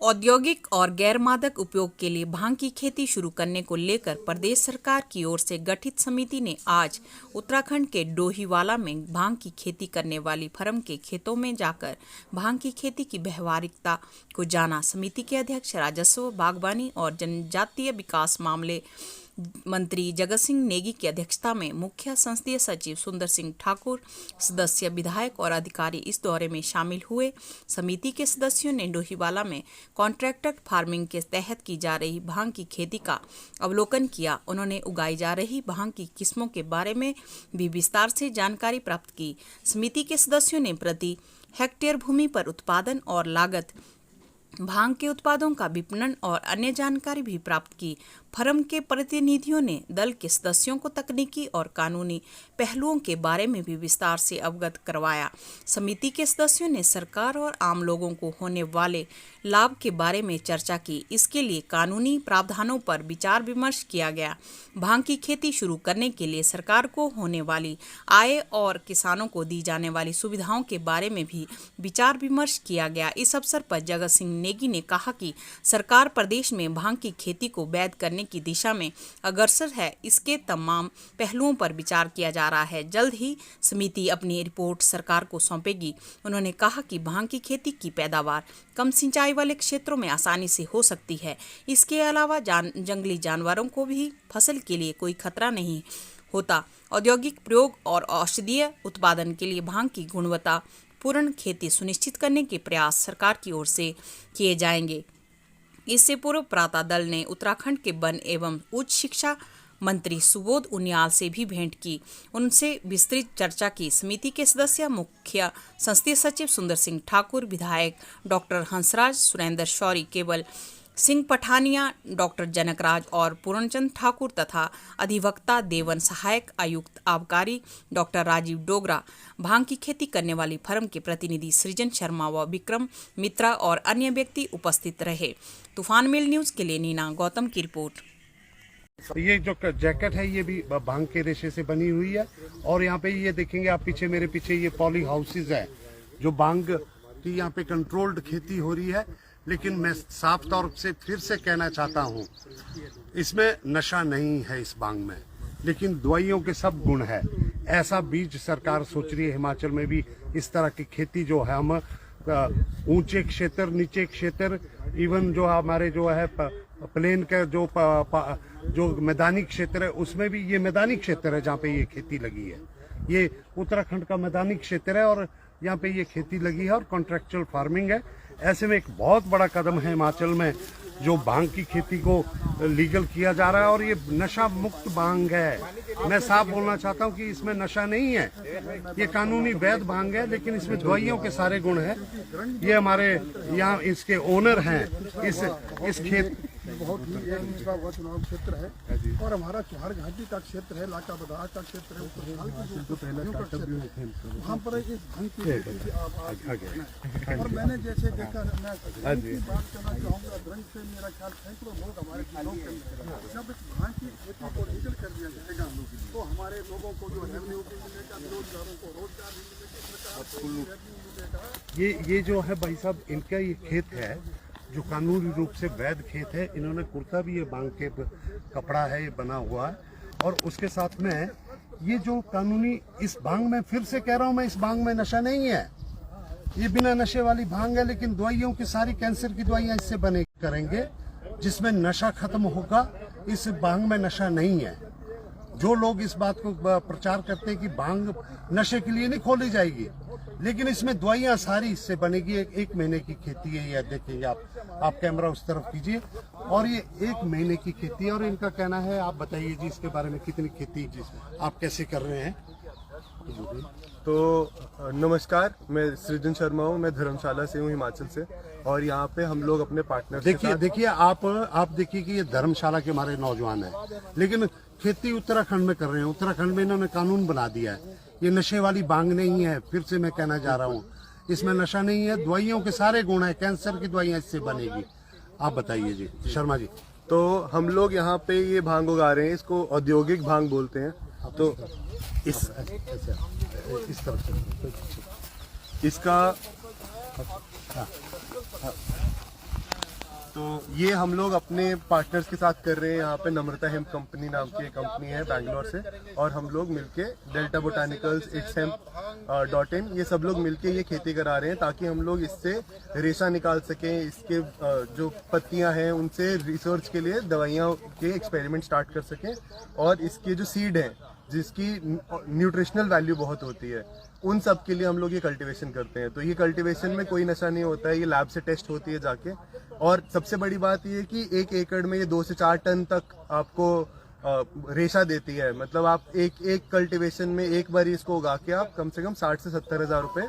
औद्योगिक और गैर मादक उपयोग के लिए भांग की खेती शुरू करने को लेकर प्रदेश सरकार की ओर से गठित समिति ने आज उत्तराखंड के डोहीवाला में भांग की खेती करने वाली फर्म के खेतों में जाकर भांग की खेती की व्यावहारिकता को जाना। समिति के अध्यक्ष राजस्व, बागवानी और जनजातीय विकास मामले मंत्री जगत सिंह नेगी की अध्यक्षता में मुख्य संसदीय सचिव सुंदर सिंह ठाकुर, सदस्य, विधायक और अधिकारी इस दौरे में शामिल हुए। समिति के सदस्यों ने डोहीवाला में कॉन्ट्रैक्टर फार्मिंग के तहत की जा रही भांग की खेती का अवलोकन किया। उन्होंने उगाई जा रही भांग की किस्मों के बारे में भी विस्तार से जानकारी प्राप्त की। समिति के सदस्यों ने प्रति हेक्टेयर भूमि पर उत्पादन और लागत, भांग के उत्पादों का विपणन और अन्य जानकारी भी प्राप्त की। फर्म के प्रतिनिधियों ने दल के सदस्यों को तकनीकी और कानूनी पहलुओं के बारे में भी विस्तार से अवगत करवाया। समिति के सदस्यों ने सरकार और आम लोगों को होने वाले लाभ के बारे में चर्चा की। इसके लिए कानूनी प्रावधानों पर विचार विमर्श किया गया। भांग की खेती शुरू करने के लिए सरकार को होने वाली आय और किसानों को दी जाने वाली सुविधाओं के बारे में भी विचार विमर्श किया गया। इस अवसर पर जगत सिंह नेगी ने कहा कि सरकार प्रदेश में भांग की खेती को वैध करने की दिशा में अग्रसर है। इसके तमाम पहलुओं पर विचार किया जा रहा है। जल्द ही समिति अपनी रिपोर्ट सरकार को सौंपेगी। उन्होंने कहा कि भांग की खेती की पैदावार कम सिंचाई वाले क्षेत्रों में आसानी से हो सकती है। इसके अलावा जंगली जानवरों को भी फसल के लिए कोई खतरा नहीं होता। औद्योगिक प्रयोग और औषधीय उत्पादन के लिए भांग की गुणवत्ता पूर्ण खेती सुनिश्चित करने के प्रयास सरकार की ओर से किए जाएंगे। इससे पूर्व प्रातः दल ने उत्तराखंड के वन एवं उच्च शिक्षा मंत्री सुबोध उनियाल से भी भेंट की। उनसे विस्तृत चर्चा की। समिति के सदस्य मुख्य संसदीय सचिव सुंदर सिंह ठाकुर, विधायक डॉक्टर हंसराज, सुरेंद्र शौरी, केवल सिंह पठानिया, डॉक्टर जनकराज और पूर्णचंद ठाकुर तथा अधिवक्ता देवन, सहायक आयुक्त आबकारी डॉक्टर राजीव डोगरा, भांग की खेती करने वाली फर्म के प्रतिनिधि सृजन शर्मा व विक्रम मित्रा और अन्य व्यक्ति उपस्थित रहे। तूफान मेल न्यूज के लिए नीना गौतम की रिपोर्ट। ये जो जैकेट है ये भी भांग के रेशे से बनी हुई है और यहाँ पे ये देखेंगे आप पीछे, मेरे पीछे ये पॉली हाउसेज है जो भांग की यहाँ पे कंट्रोल्ड खेती हो रही है। लेकिन मैं साफ तौर से फिर से कहना चाहता हूँ, इसमें नशा नहीं है इस भांग में, लेकिन दवाइयों के सब गुण है। ऐसा बीज सरकार सोच रही है हिमाचल में भी इस तरह की खेती जो है, हम ऊंचे क्षेत्र, नीचे क्षेत्र, इवन जो हमारे जो है प्लेन का जो मैदानी क्षेत्र है उसमें भी, ये मैदानी क्षेत्र है जहाँ पे ये खेती लगी है। ये उत्तराखंड का मैदानी क्षेत्र है और यहाँ पे ये खेती लगी है और कॉन्ट्रैक्चुअल फार्मिंग है। ऐसे में एक बहुत बड़ा कदम है हिमाचल में जो भांग की खेती को लीगल किया जा रहा है और ये नशा मुक्त भांग है। मैं साफ बोलना चाहता हूँ कि इसमें नशा नहीं है, ये कानूनी वैध भांग है, लेकिन इसमें दवाइयों के सारे गुण हैं। ये हमारे यहाँ इसके ओनर हैं इस खेत बहुत निचला हुआ चुनाव क्षेत्र है और हमारा चौहार घाटी का क्षेत्र है, लाका बदार का क्षेत्र है, वहाँ पर इस भांग की और मैंने जैसे देखा, मैं बात करना चाहूँगा, रंग से मेरा ख्याल सैकड़ों लोग हमारे जिलों के अंदर जब इस भांग की खेती को लीगल कर दिया जाएगा तो हमारे लोगों को जो रेवेन्यू भी मिलेगा, बेरोजगारों को रोजगार भी मिलेगा। ये जो है भाई साहब, इनका ये खेत है जो कानूनी रूप से वैध खेत है। इन्होंने कुर्ता भी ये भांग के कपड़ा है, ये बना हुआ है और उसके साथ में ये जो कानूनी इस भांग में, फिर से कह रहा हूँ मैं, इस भांग में नशा नहीं है, ये बिना नशे वाली भांग है। लेकिन दवाइयों की सारी कैंसर की दवाइयाँ इससे बने करेंगे जिसमें नशा खत्म होगा। इस भांग में नशा नहीं है। जो लोग इस बात को प्रचार करते हैं कि भांग नशे के लिए नहीं खोली जाएगी, लेकिन इसमें दवाइयाँ सारी इससे बनेगी। एक महीने की खेती है, यह देखेंगे आप कैमरा उस तरफ कीजिए, और ये 1 महीने की खेती है। और इनका कहना है, आप बताइए जी इसके बारे में, कितनी खेती आप कैसे कर रहे हैं? तो नमस्कार, मैं सृजन शर्मा हूँ, मैं धर्मशाला से हूँ, हिमाचल से। और यहाँ पे हम लोग अपने पार्टनर देखिए आप देखिए कि ये धर्मशाला के हमारे नौजवान हैं, लेकिन खेती उत्तराखंड में कर रहे हैं। उत्तराखंड में इन्होंने कानून बना दिया है। ये नशे वाली भांग नहीं है, फिर से मैं कहना चाह रहा हूँ, इसमें नशा नहीं है। दवाइयों के सारे गुण है, कैंसर की दवाइयाँ इससे बनेगी। आप बताइए जी शर्मा जी। तो हम लोग यहाँ पे ये भांग उगा रहे हैं, इसको औद्योगिक भांग बोलते हैं। तो इस तरफ से इसका तो ये हम लोग अपने पार्टनर्स के साथ कर रहे हैं। यहाँ पे नम्रता हेम्प कंपनी नाम की एक कंपनी है बैंगलोर से, और हम लोग मिलके डेल्टा बोटानिकल्स, itshemp.in ये सब लोग मिलके ये खेती करा रहे हैं, ताकि हम लोग इससे रेशा निकाल सकें, इसके जो पत्तियां हैं उनसे रिसर्च के लिए दवाइयाँ के एक्सपेरिमेंट स्टार्ट कर सकें, और इसके जो सीड हैं जिसकी न्यूट्रिशनल वैल्यू बहुत होती है, उन सब के लिए हम लोग ये कल्टीवेशन करते हैं। तो ये कल्टीवेशन में कोई नशा नहीं होता है, ये लैब से टेस्ट होती है जाके। और सबसे बड़ी बात ये है कि 1 एकड़ में ये 2 से 4 टन तक आपको रेशा देती है। मतलब आप एक कल्टीवेशन में एक बार इसको उगा के आप कम से कम 60 से 70 हज़ार रुपए